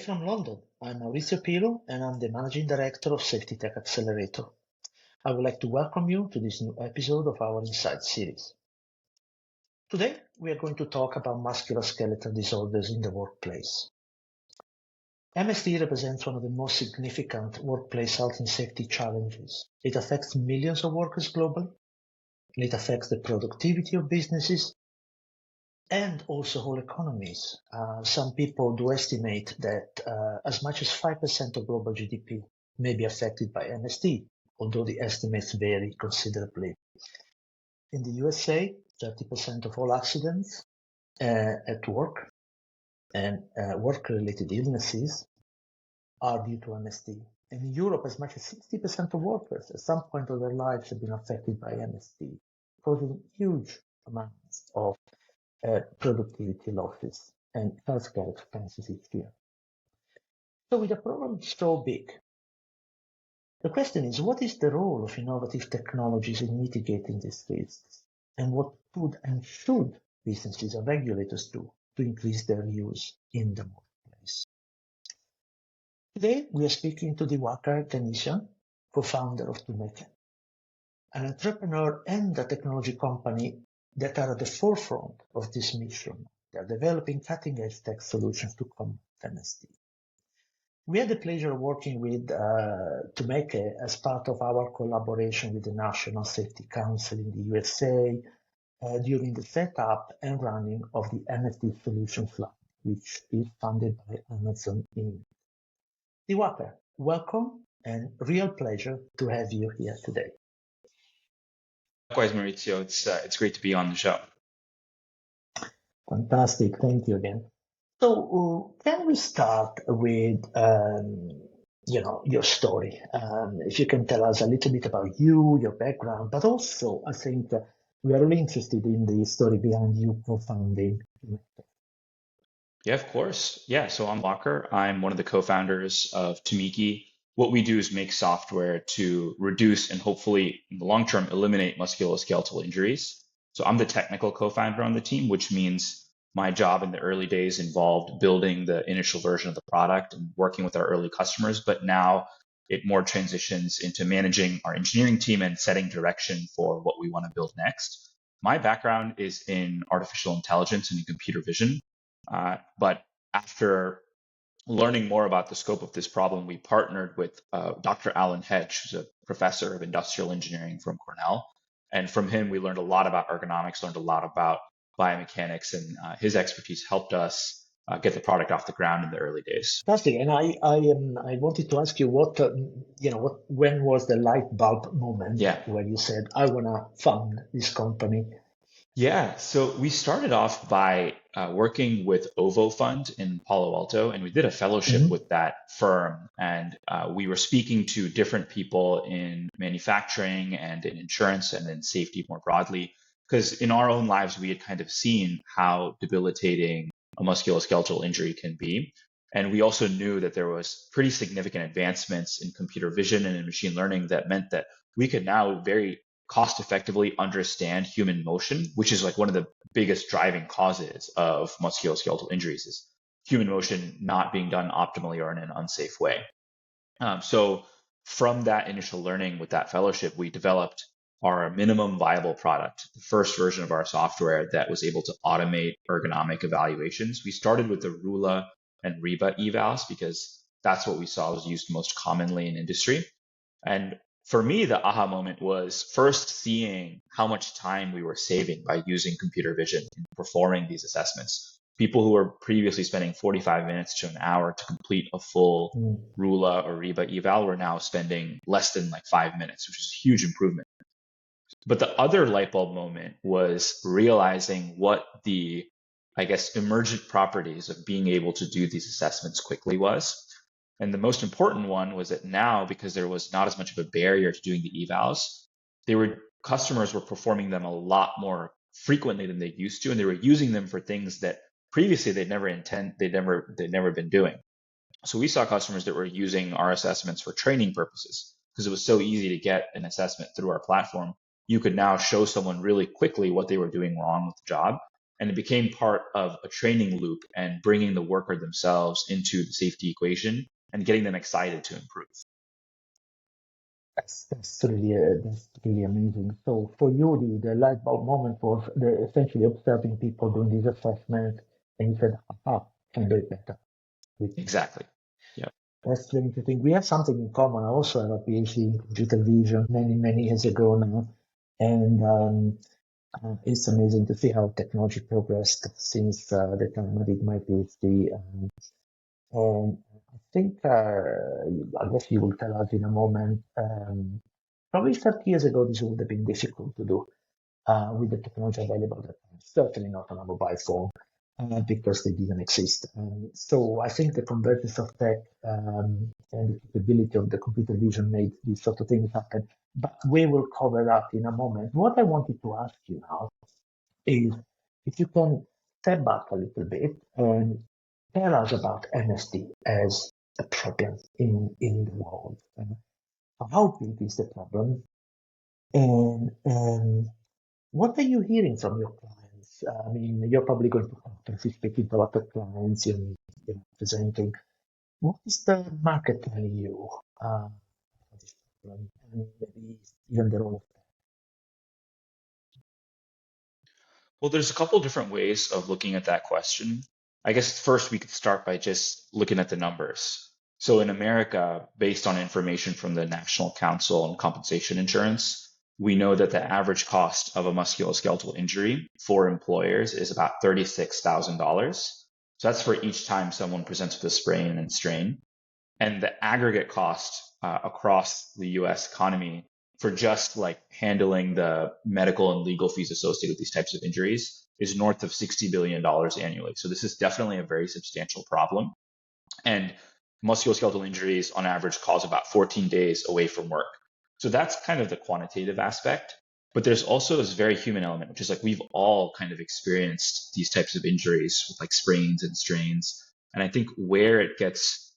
from London. I'm Maurizio Pilu and I'm the Managing Director of Safetytech Accelerator. I would like to welcome you to this new episode of our Insight series. Today, we are going to talk about musculoskeletal disorders in the workplace. MSD represents one of the most significant workplace health and safety challenges. It affects millions of workers globally, and it affects the productivity of businesses and also whole economies. Some people do estimate that as much as 5% of global GDP may be affected by MSD, although the estimates vary considerably. In the USA, 30% of all accidents at work and work-related illnesses are due to MSD. And in Europe, as much as 60% of workers at some point of their lives have been affected by MSD, causing huge amounts of productivity losses and healthcare expenses each year. So with a problem so big, the question is, what is the role of innovative technologies in mitigating these risks? And what could and should businesses and regulators do to increase their use in the workplace? Today, we are speaking to Diwakar Ganesan, co-founder of TuMeke, an entrepreneur and a technology company that are at the forefront of this mission. They are developing cutting-edge tech solutions to combat MSD. We had the pleasure of working with TuMeke as part of our collaboration with the National Safety Council in the USA during the setup and running of the MSD Solutions Lab, which is funded by Amazon Inc. Diwakar, welcome and real pleasure to have you here today. Likewise, Maurizio, it's great to be on the show. Fantastic, thank you again. So, can we start with your story? If you can tell us a little bit about you, your background, but also I think we are really interested in the story behind you co-founding. Yeah, of course. Yeah, so I'm Diwakar. I'm one of the co-founders of TuMeke. What we do is make software to reduce and hopefully in the long term eliminate musculoskeletal injuries. So I'm the technical co-founder on the team, which means my job in the early days involved building the initial version of the product and working with our early customers. But now it more transitions into managing our engineering team and setting direction for what we want to build next. My background is in artificial intelligence and in computer vision. But after learning more about the scope of this problem, we partnered with Dr. Alan Hedge, who's a professor of industrial engineering from Cornell. And from him, we learned a lot about ergonomics, learned a lot about biomechanics, and his expertise helped us get the product off the ground in the early days. Fantastic. And I wanted to ask you when was the light bulb moment where you said, I want to found this company? Yeah, so we started off by working with OVO Fund in Palo Alto, and we did a fellowship with that firm. And we were speaking to different people in manufacturing and in insurance and in safety more broadly, because in our own lives, we had kind of seen how debilitating a musculoskeletal injury can be. And we also knew that there was pretty significant advancements in computer vision and in machine learning that meant that we could now very cost effectively understand human motion, which is like one of the biggest driving causes of musculoskeletal injuries is human motion not being done optimally or in an unsafe way. So from that initial learning with that fellowship, we developed our minimum viable product, the first version of our software that was able to automate ergonomic evaluations. We started with the Rula and Reba evals because that's what we saw was used most commonly in industry. And for me, the aha moment was first seeing how much time we were saving by using computer vision in performing these assessments. People who were previously spending 45 minutes to an hour to complete a full Rula or Reba eval were now spending less than like 5 minutes, which is a huge improvement. But the other light bulb moment was realizing what the, emergent properties of being able to do these assessments quickly was. And the most important one was that now, because there was not as much of a barrier to doing the evals, customers were performing them a lot more frequently than they used to, and they were using them for things that previously they'd never been doing. So we saw customers that were using our assessments for training purposes because it was so easy to get an assessment through our platform. You could now show someone really quickly what they were doing wrong with the job, and it became part of a training loop and bringing the worker themselves into the safety equation and getting them excited to improve. That's really amazing. So for you, the light bulb moment was essentially observing people doing these assessments, and you said, "Aha, can do it better." Exactly. Yeah. That's very interesting. We have something in common. I also have a PhD in computer vision many years ago now, and it's amazing to see how technology progressed since the time I did my PhD. And I think, I guess you will tell us in a moment, probably 30 years ago, this would have been difficult to do with the technology available at the time. Certainly not on a mobile phone because they didn't exist. So I think the convergence of tech and the capability of the computer vision made these sort of things happen. But we will cover that in a moment. What I wanted to ask you now is if you can step back a little bit and tell us about MSD as a problem in the world. How big is the problem? And what are you hearing from your clients? I mean, you're probably going to participate with a lot of clients in presenting. What is the market telling you for this problem? And maybe even the role of Well, there's a couple different ways of looking at that question. I guess first we could start by just looking at the numbers. So in America, based on information from the National Council on Compensation Insurance, we know that the average cost of a musculoskeletal injury for employers is about $36,000. So that's for each time someone presents with a sprain and strain. And the aggregate cost across the US economy for just like handling the medical and legal fees associated with these types of injuries is north of $60 billion annually. So this is definitely a very substantial problem. And musculoskeletal injuries on average cause about 14 days away from work. So that's kind of the quantitative aspect. But there's also this very human element, which is like we've all kind of experienced these types of injuries with like sprains and strains. And I think where it gets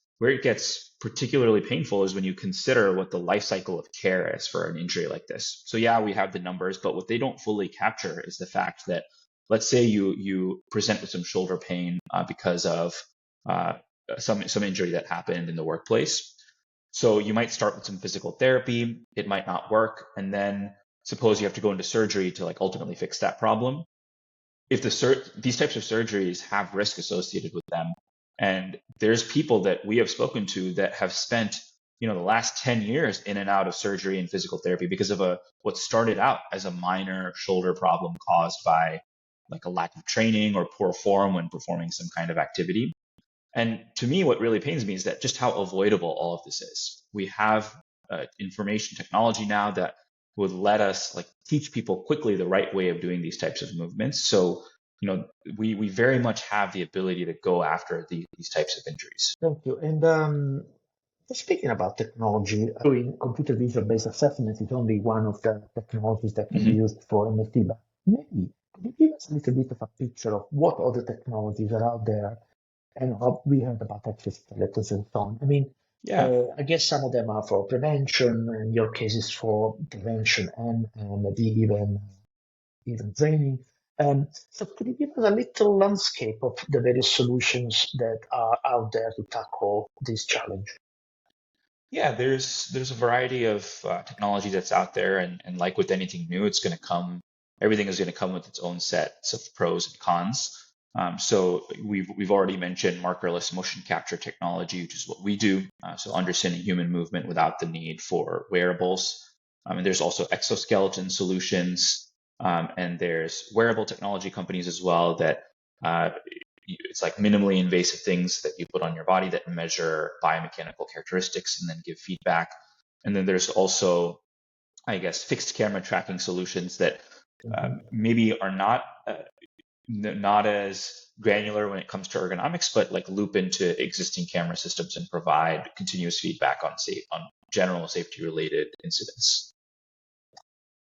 particularly painful is when you consider what the life cycle of care is for an injury like this. So yeah, we have the numbers, but what they don't fully capture is the fact that let's say you present with some shoulder pain because of some injury that happened in the workplace. So you might start with some physical therapy, it might not work, and then suppose you have to go into surgery to like ultimately fix that problem. If these types of surgeries have risk associated with them, and there's people that we have spoken to that have spent the last 10 years in and out of surgery and physical therapy because of what started out as a minor shoulder problem caused by like a lack of training or poor form when performing some kind of activity. And to me, what really pains me is that just how avoidable all of this is. We have information technology now that would let us like teach people quickly the right way of doing these types of movements. So, we very much have the ability to go after these types of injuries. Thank you. And speaking about technology, doing computer vision based assessment is only one of the technologies that can be Mhm. used for MSD. But maybe could you give us a little bit of a picture of what other technologies are out there and how we heard about exoskeletons and so on? I mean, Yeah. I guess some of them are for prevention, in your case is for prevention and maybe even training. So could you give us a little landscape of the various solutions that are out there to tackle this challenge? Yeah, there's a variety of technology that's out there, and like with anything new, everything is going to come with its own sets of pros and cons. So we've already mentioned markerless motion capture technology, which is what we do. So understanding human movement without the need for wearables. And there's also exoskeleton solutions, and there's wearable technology companies as well that uh, it's like minimally invasive things that you put on your body that measure biomechanical characteristics and then give feedback. And then there's also, I guess, fixed camera tracking solutions that Mhm. maybe are not as granular when it comes to ergonomics, but like loop into existing camera systems and provide continuous feedback on general safety related incidents.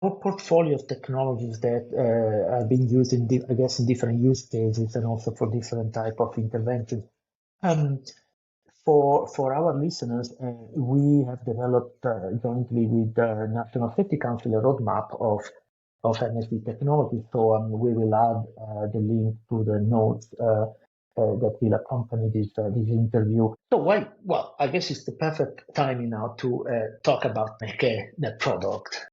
A portfolio of technologies that are being used I guess, in different use cases and also for different type of interventions. Um, for our listeners, we have developed jointly with the National Safety Council a roadmap of of MSD technology. So we will add the link to the notes that will accompany this interview. So why? Well, I guess it's the perfect timing now to talk about TuMeke, the product.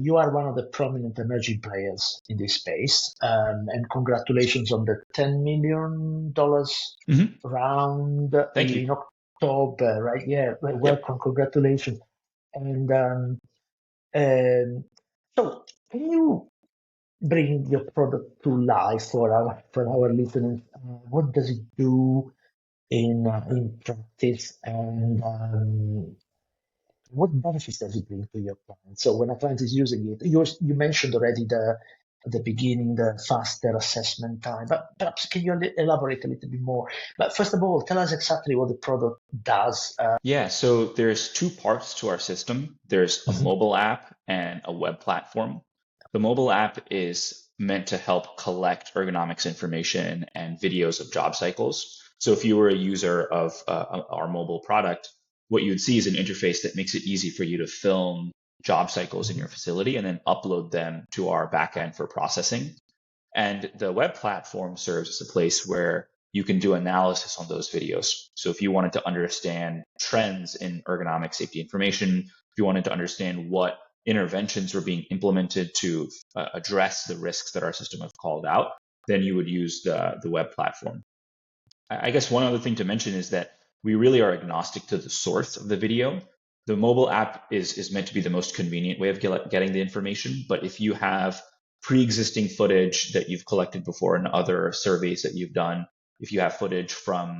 You are one of the prominent emerging players in this space, and congratulations on the $10 million round Thank you. in October, right? Yeah, Yep. welcome, congratulations. And so, can you bring your product to life for our listeners? What does it do in practice, and what benefits does it bring to your client? So, when a client is using it, you mentioned already at the beginning the faster assessment time, but perhaps can you elaborate a little bit more? But first of all, tell us exactly what the product does. Yeah, so there's two parts to our system. There's a Mhm. mobile app and a web platform. The mobile app is meant to help collect ergonomics information and videos of job cycles. So if you were a user of our mobile product, what you would see is an interface that makes it easy for you to film job cycles in your facility and then upload them to our backend for processing. And the web platform serves as a place where you can do analysis on those videos. So if you wanted to understand trends in ergonomic safety information, if you wanted to understand what interventions were being implemented to address the risks that our system have called out, then you would use the web platform. I guess one other thing to mention is that we really are agnostic to the source of the video. The mobile app is meant to be the most convenient way of getting the information, but if you have pre-existing footage that you've collected before in other surveys that you've done, if you have footage from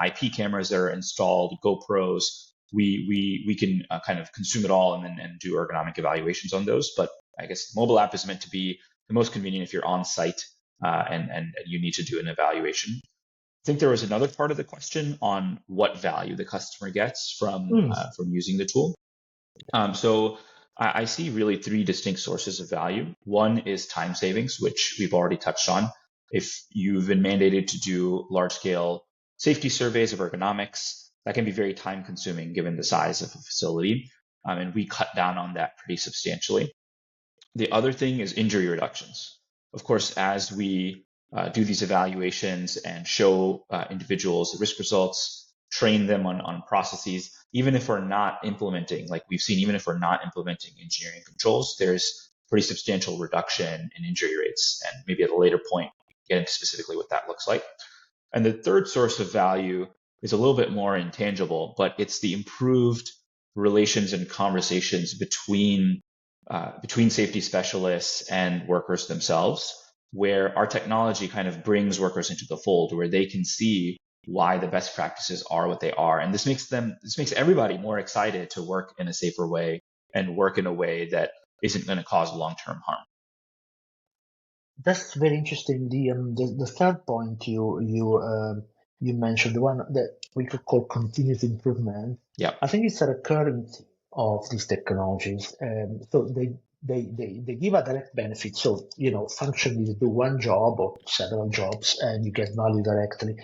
IP cameras that are installed, GoPros, we can kind of consume it all and do ergonomic evaluations on those. But I guess the mobile app is meant to be the most convenient if you're on site and you need to do an evaluation. I think there was another part of the question on what value the customer gets Mm. from using the tool. So I see really three distinct sources of value. One is time savings, which we've already touched on. If you've been mandated to do large scale safety surveys of ergonomics, that can be very time consuming given the size of a facility. And we cut down on that pretty substantially. The other thing is injury reductions. Of course, as we do these evaluations and show individuals the risk results, train them on processes, even if we're not implementing, like we've seen, even if we're not implementing engineering controls, there's pretty substantial reduction in injury rates. And maybe at a later point, get into specifically what that looks like. And the third source of value is a little bit more intangible, but it's the improved relations and conversations between safety specialists and workers themselves, where our technology kind of brings workers into the fold, where they can see why the best practices are what they are. And this makes everybody more excited to work in a safer way and work in a way that isn't going to cause long-term harm. That's very interesting. The third point you mentioned, the one that we could call continuous improvement. Yeah. I think it's a recurring theme of these technologies. So they give a direct benefit. So functionally, you do one job or several jobs, and you get value directly.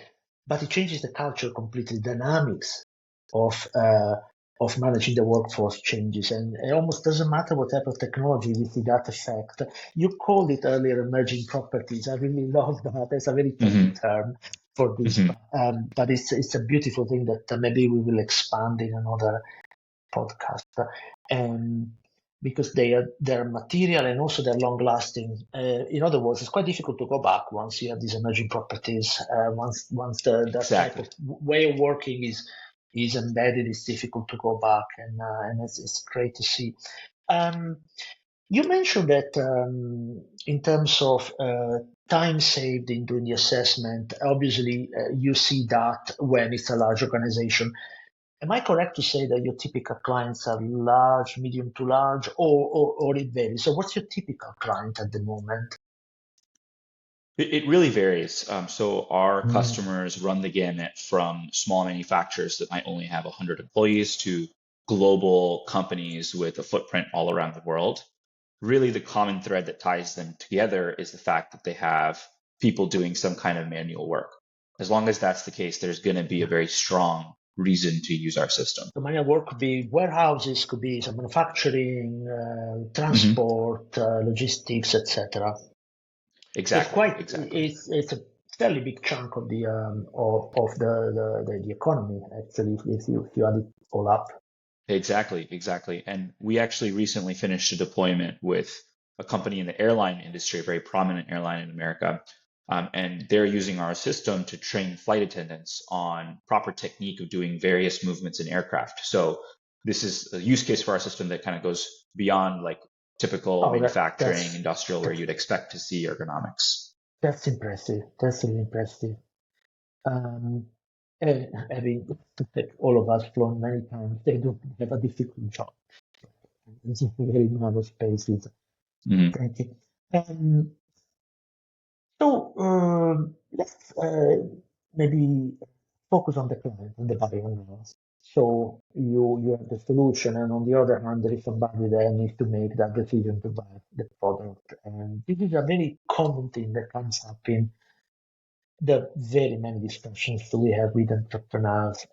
But it changes the culture completely. Dynamics of managing the workforce changes, and it almost doesn't matter what type of technology we see that effect. You called it earlier emerging properties. I really love that. It's a very techy Mm-hmm. term for this, Mm-hmm. but it's a beautiful thing that maybe we will expand in another podcast. Because they're material and also they're long lasting. In other words, it's quite difficult to go back once you have these emerging properties. Once that type Exactly. of way of working is embedded, it's difficult to go back, and it's great to see. Um, you mentioned that in terms of time saved in doing the assessment, obviously you see that when it's a large organization. Am I correct to say that your typical clients are large, medium to large, or it varies? So what's your typical client at the moment? It really varies. So our Mm. customers run the gamut from small manufacturers that might only have 100 employees to global companies with a footprint all around the world. Really, the common thread that ties them together is the fact that they have people doing some kind of manual work. As long as that's the case, there's going to be a very strong reason to use our system. The manual work could be warehouses, could be some manufacturing, transport, logistics, etc. Exactly. It's a fairly big chunk of the economy, actually, if you add it all up. Exactly. And we actually recently finished a deployment with a company in the airline industry, a very prominent airline in America. And they're using our system to train flight attendants on proper technique of doing various movements in aircraft. So this is a use case for our system that kind of goes beyond like typical manufacturing, industrial, where you'd expect to see ergonomics. That's impressive. That's really impressive. Having all of us flown many times, they do have a difficult job. It's very narrow spaces. Thank you. Let's maybe focus on the client and the buyer now. So you have the solution, and on the other hand, there is somebody that needs to make that decision to buy the product. And this is a very common thing that comes up in the very many discussions that we have with entrepreneurs.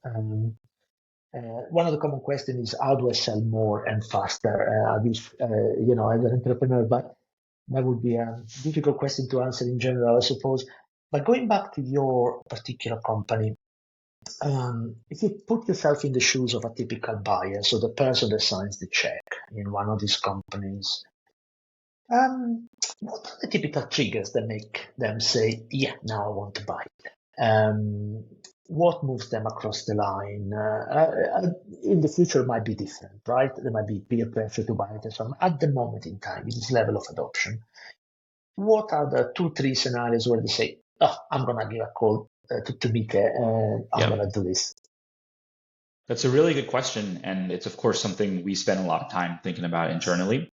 One of the common questions is, how do I sell more and faster? I wish, as an entrepreneur, but that would be a difficult question to answer in general, I suppose. But going back to your particular company, if you put yourself in the shoes of a typical buyer, so the person that signs the check in one of these companies, what are the typical triggers that make them say, yeah, now I want to buy it? What moves them across the line? In the future, it might be different, right? There might be peer pressure to buy it and so on. At the moment in time, with this level of adoption, what are the 2-3 scenarios where they say, oh, I'm going to give a call to TuMeke and I'm going to do this? That's a really good question. And it's, of course, something we spend a lot of time thinking about internally.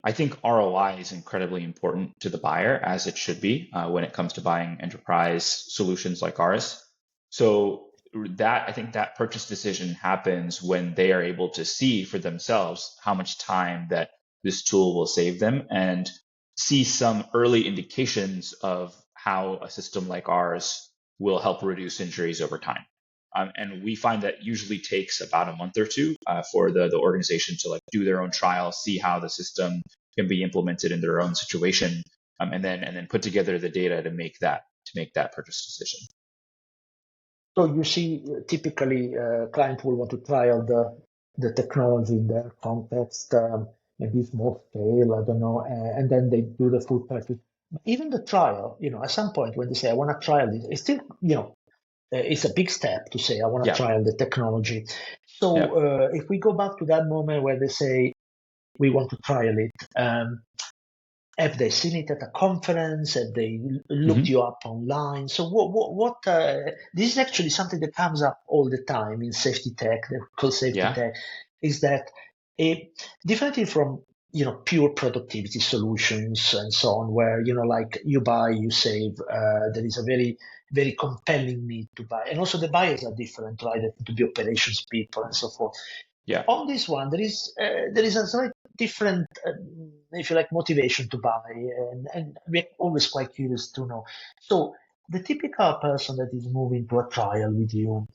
I think ROI is incredibly important to the buyer, as it should be when it comes to buying enterprise solutions like ours. So I think that purchase decision happens when they are able to see for themselves how much time that this tool will save them and see some early indications of how a system like ours will help reduce injuries over time. And we find that usually takes about a month or two for the organization to like do their own trial, see how the system can be implemented in their own situation, and then put together the data to make that purchase decision. So you see, typically, client will want to trial the technology in their context, maybe small scale, I don't know, and then they do the full purchase. Even the trial, at some point when they say, I want to trial this, it's still, it's a big step to say, I want to trial the technology. So if we go back to that moment where they say, we want to trial it, have they seen it at a conference? Have they looked you up online? So what this is actually something that comes up all the time in Safetytech, called Safetytech, is that differently from pure productivity solutions and so on, where like you buy, you save, there is a very, very compelling need to buy. And also the buyers are different, right? They tend to be operations people and so forth. Yeah. On this one, there is a slightly different, if you like, motivation to buy, and we're always quite curious to know. So the typical person that is moving to a trial with you,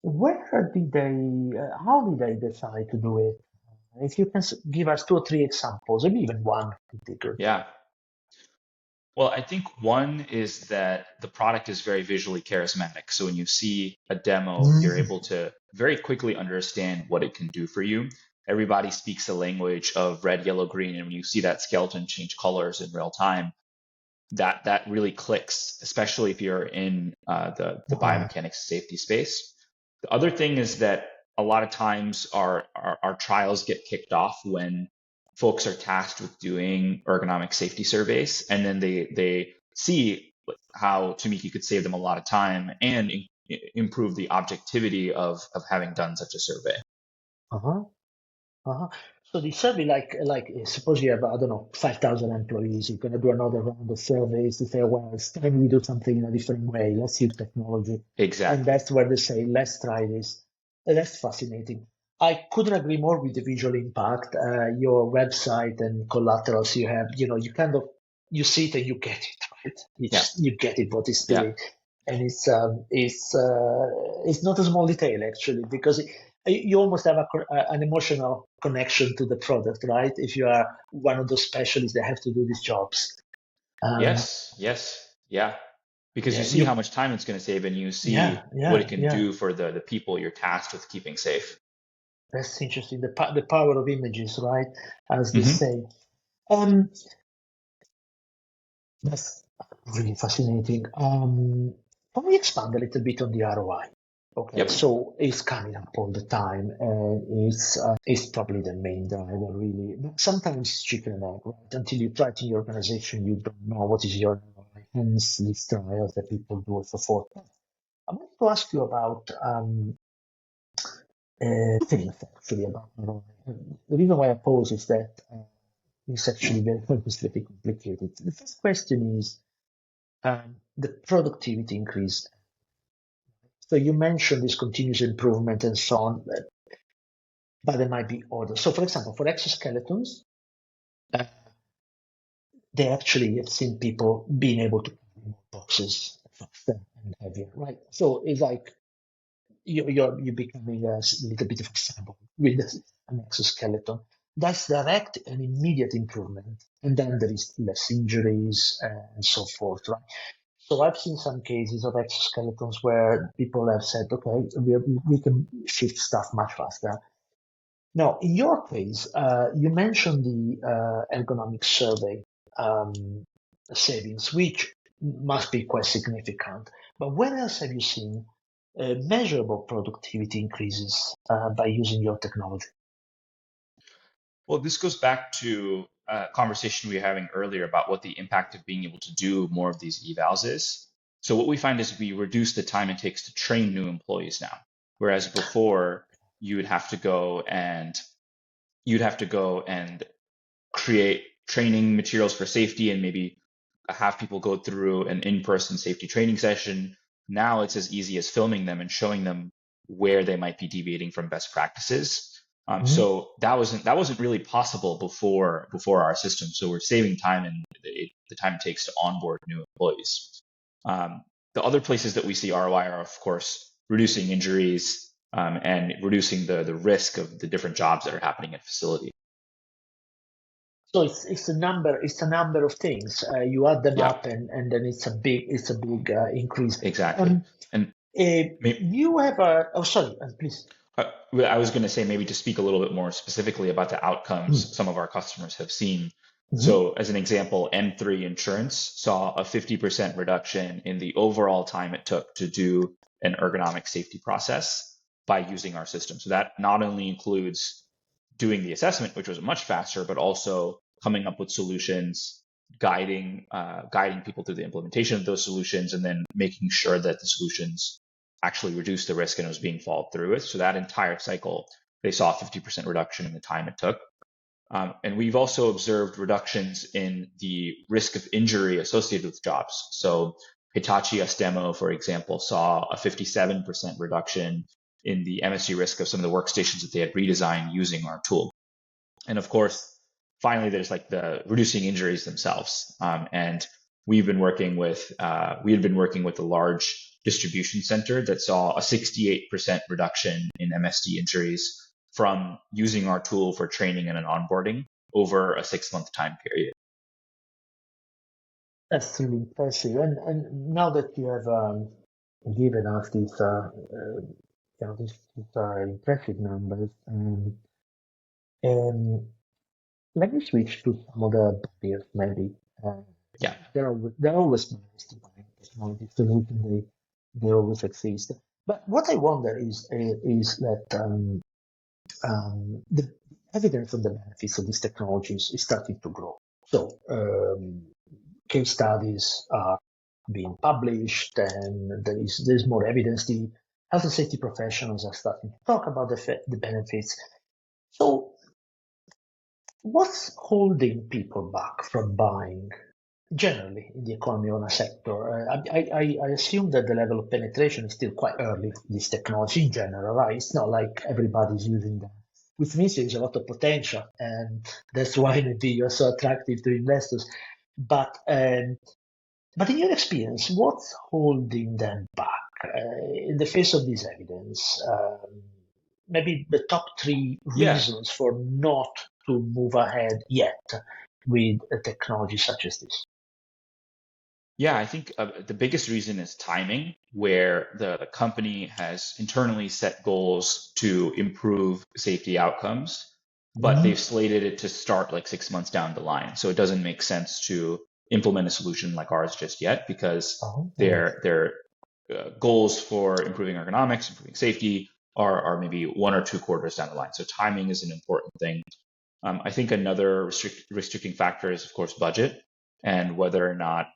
where did they, how did they decide to do it? If you can give us 2 or 3 examples, maybe even one would be good. Yeah. Well, I think one is that the product is very visually charismatic. So when you see a demo, you're able to very quickly understand what it can do for you. Everybody speaks the language of red, yellow, green. And when you see that skeleton change colors in real time, that really clicks, especially if you're in the biomechanics safety space. The other thing is that a lot of times our trials get kicked off when folks are tasked with doing ergonomic safety surveys, and then they see how TuMeke could save them a lot of time and improve the objectivity of having done such a survey. So the survey, like suppose you have, I don't know, 5,000 employees, you're going to do another round of surveys to say, well, it's time we do something in a different way. Let's use technology. Exactly. And that's where they say, let's try this. That's fascinating. I couldn't agree more with the visual impact. Your website and collaterals you have, you see it and you get it, right? You get it, what it's doing. and it's not a small detail actually, because you almost have an emotional connection to the product, right? If you are one of those specialists that have to do these jobs. Yes, yes, yeah. Because you Yeah, see how much time it's going to save and you see what it can yeah. do for the people you're tasked with keeping safe. That's interesting. The power of images, right? As they Hmm. say. Um, that's really fascinating. Can we expand a little bit on the ROI? Okay, Yep. so it's coming up all the time, and it's probably the main driver, really. But sometimes it's chicken and egg, right? Until you try it in your organization, you don't know what is your ROI. Hence, these trials that people do and so forth. I want to ask you about two things actually about ROI. The reason why I pose is that it's actually very, very complicated. The first question is the productivity increase. So you mentioned this continuous improvement and so on, but there might be others. So, for example, for exoskeletons, uh, they actually have seen people being able to carry more boxes faster and heavier, right? So it's like you're becoming a little bit of a cyborg with an exoskeleton. That's direct and immediate improvement, and then there is less injuries and so forth, right? So I've seen some cases of exoskeletons where people have said, okay, we can shift stuff much faster. Now, in your case, you mentioned the ergonomic survey um, savings, which must be quite significant. But where else have you seen measurable productivity increases by using your technology? Well, this goes back to a conversation we were having earlier about what the impact of being able to do more of these evals is. So what we find is we reduce the time it takes to train new employees now, whereas before you would have to go and you'd have to go and create training materials for safety and maybe have people go through an in-person safety training session. Now it's as easy as filming them and showing them where they might be deviating from best practices. Mhm. So that wasn't really possible before our system. So we're saving time and the time it takes to onboard new employees. The other places that we see ROI are, of course, reducing injuries and reducing the risk of the different jobs that are happening at facility. So it's a number of things. You add them Yeah, up, and then it's a big increase. exactly. Um, And you have a oh sorry, please. well, I was going to say maybe to speak a little bit more specifically about the outcomes Mm. some of our customers have seen. Mhm. So, as an example, M3 Insurance saw a 50% reduction in the overall time it took to do an ergonomic safety process by using our system. So, that not only includes doing the assessment, which was much faster, but also coming up with solutions, guiding people through the implementation of those solutions, and then making sure that the solutions actually reduce the risk and was being followed through with. So that entire cycle, they saw a 50% reduction in the time it took. And we've also observed reductions in the risk of injury associated with jobs. So Hitachi Astemo, for example, saw a 57% reduction in the MSD risk of some of the workstations that they had redesigned using our tool. And of course, finally, there's like the reducing injuries themselves. And we had been working with a large distribution center that saw a 68% reduction in MSD injuries from using our tool for training and an onboarding over a 6-month time period. That's really impressive. And now that you have given us these impressive numbers, um, let me switch to some of the barriers. Maybe uh, Yeah. there are always barriers to buying technology solution. They always exist. But what I wonder is that the evidence of the benefits of these technologies is starting to grow. So case studies are being published, and there's more evidence. The health and safety professionals are starting to talk about the benefits. So, what's holding people back from buying generally in the economy owner sector? I assume that the level of penetration is still quite early for this technology in general, right? It's not like everybody's using them, which means there's a lot of potential, and that's why maybe you're so attractive to investors. But But in your experience, what's holding them back in the face of this evidence? Maybe the top three Yeah. reasons for not to move ahead yet with a technology such as this. Yeah, I think the biggest reason is timing, where the company has internally set goals to improve safety outcomes, but they've Mhm. slated it to start like 6 months down the line. So it doesn't make sense to implement a solution like ours just yet because Oh, their goals for improving ergonomics, improving safety are maybe 1 or 2 quarters down the line. So timing is an important thing. I think another restricting factor is, of course, budget and whether or not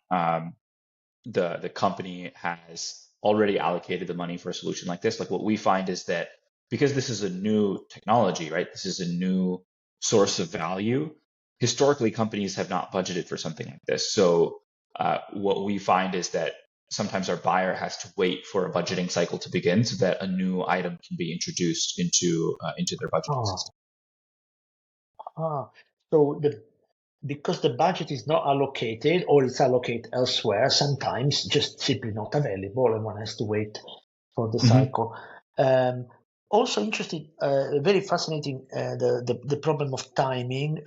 the company has already allocated the money for a solution like this. Like what we find is that because this is a new technology, right? This is a new source of value. Historically, companies have not budgeted for something like this. So what we find is that sometimes our buyer has to wait for a budgeting cycle to begin so that a new item can be introduced into their budgeting oh, system. ah. So because the budget is not allocated or it's allocated elsewhere, sometimes just simply not available and one has to wait for the Hmm. cycle. Um, Also interesting, very fascinating, the problem of timing.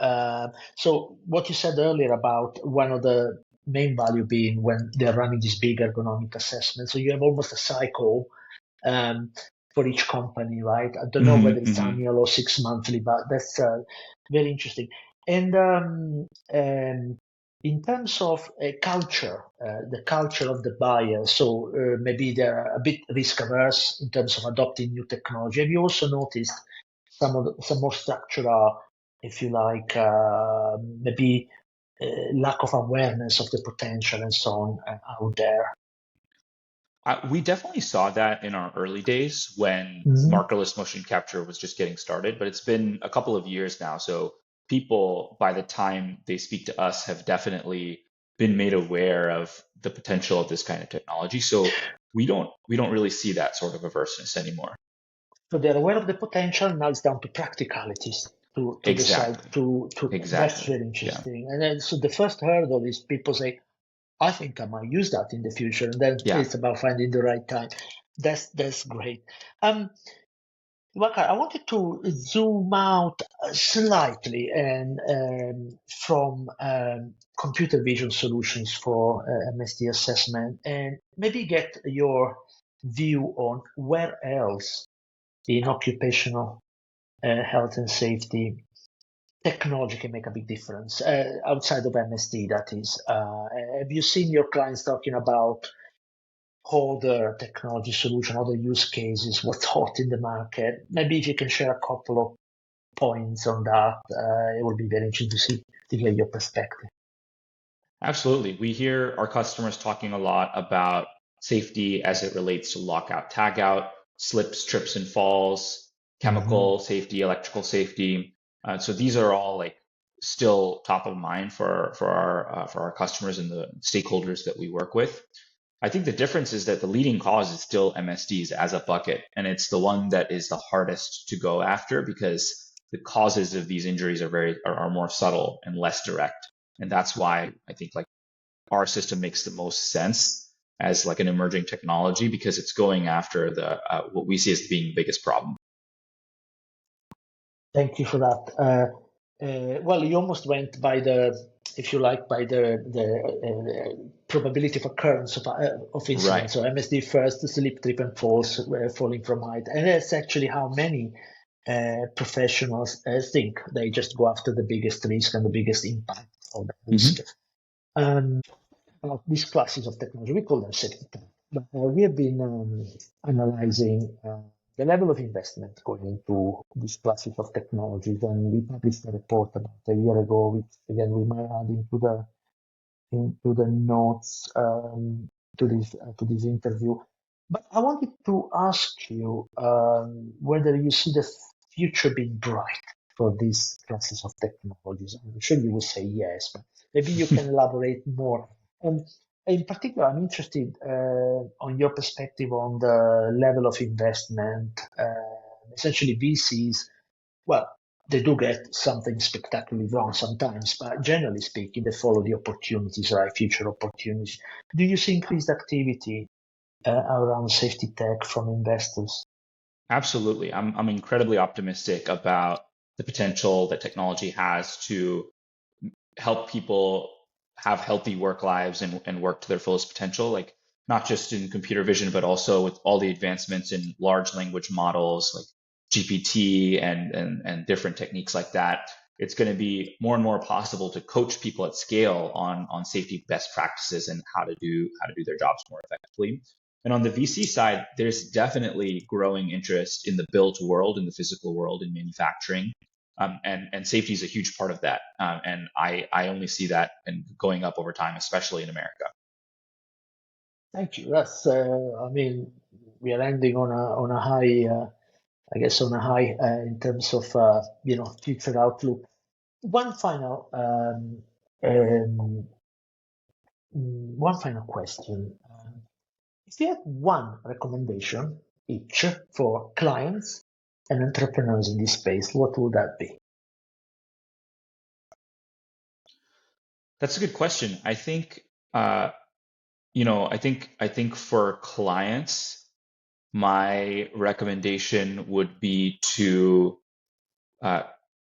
So what you said earlier about one of the main value being when they're running this big ergonomic assessment. So you have almost a cycle um, for each company, right? I don't know Hmm. whether it's Hmm. annual or 6 monthly, but that's very interesting. And in terms of culture, the culture of the buyer, so maybe they're a bit risk averse in terms of adopting new technology. Have you also noticed some more structural, if you like, maybe lack of awareness of the potential and so on out there? We definitely saw that in our early days when Mhm. markerless motion capture was just getting started, but it's been a couple of years now. So people, by the time they speak to us, have definitely been made aware of the potential of this kind of technology. So we don't really see that sort of averseness anymore. So they're aware of the potential. Now it's down to practicalities to decide Exactly. to. That's Exactly. very Yeah. interesting. And then so the first hurdle is people say, "I think I might use that in the future," and then Yeah. it's about finding the right time. That's great. Diwakar, I wanted to zoom out slightly and from computer vision solutions for MSD assessment, and maybe get your view on where else in occupational health and safety technology can make a big difference outside of MSD. That is, have you seen your clients talking about other technology solution, other use cases, what's hot in the market? Maybe if you can share a couple of points on that, it would be very interesting to see to hear your perspective. Absolutely. We hear our customers talking a lot about safety as it relates to lockout, tagout, slips, trips, and falls, Mhm. chemical safety, electrical safety. So these are all like still top of mind for our customers and the stakeholders that we work with. I think the difference is that the leading cause is still MSDs as a bucket, and it's the one that is the hardest to go after because the causes of these injuries are more subtle and less direct. And that's why I think like our system makes the most sense as like an emerging technology because it's going after the what we see as being the biggest problem. Thank you for that. Well, you almost went by the, if you like, by the probability of occurrence of Right. incidents. So MSD first, slip, trip, and falls, falling from height, and that's actually how many professionals think. They just go after the biggest risk and the biggest impact of the risk. Hmm. About these classes of technology. We call them Safetytech. But we have been analyzing the level of investment going into these classes of technologies, and we published a report about a year ago, which again we might add into the notes to this interview. But I wanted to ask you whether you see the future being bright for these classes of technologies. I'm sure you will say yes, but maybe you can elaborate more. And in particular, I'm interested on your perspective on the level of investment. Essentially, VCs. Well, They do get something spectacularly wrong sometimes, but generally speaking, they follow the opportunities, right? Future opportunities. Do you see increased activity around safety tech from investors? Absolutely. I'm incredibly optimistic about the potential that technology has to help people have healthy work lives and work to their fullest potential, like not just in computer vision, but also with all the advancements in large language models like GPT and different techniques like that. It's going to be more and more possible to coach people at scale on safety best practices and how to do their jobs more effectively. And on the VC side, there's definitely growing interest in the built world, in the physical world, in manufacturing. And safety is a huge part of that. And I only see that and going up over time, especially in America. Thank you. That's, I mean, we are ending on a high, I guess, on a high in terms of future outlook. One final one final question. If you had one recommendation each for clients and entrepreneurs in this space, what would that be? That's a good question. I think I think for clients, my recommendation would be to uh,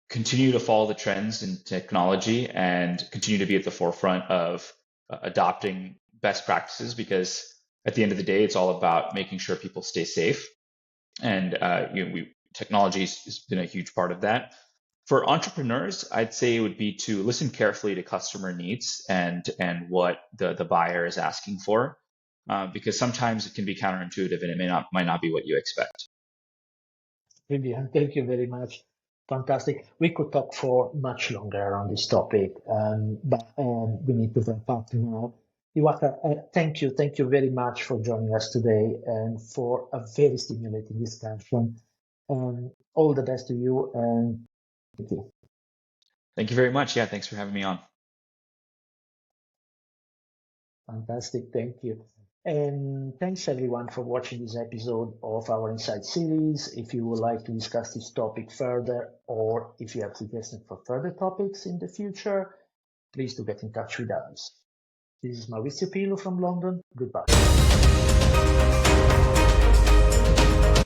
continue to follow the trends in technology and continue to be at the forefront of adopting best practices because at the end of the day, it's all about making sure people stay safe. And technology has been a huge part of that. For entrepreneurs, I'd say it would be to listen carefully to customer needs and what the buyer is asking for, because sometimes it can be counterintuitive and it might not be what you expect. Brilliant. Thank you very much. Fantastic. We could talk for much longer on this topic, but we need to wrap up now. Diwakar, thank you. Thank you very much for joining us today and for a very stimulating discussion. All the best to you and thank you. Thank you very much. Yeah, thanks for having me on. Fantastic. Thank you. And thanks everyone for watching this episode of our Insight series. If you would like to discuss this topic further, or if you have suggestions for further topics in the future, please do get in touch with us. This is Maurizio Pilu from London. Goodbye.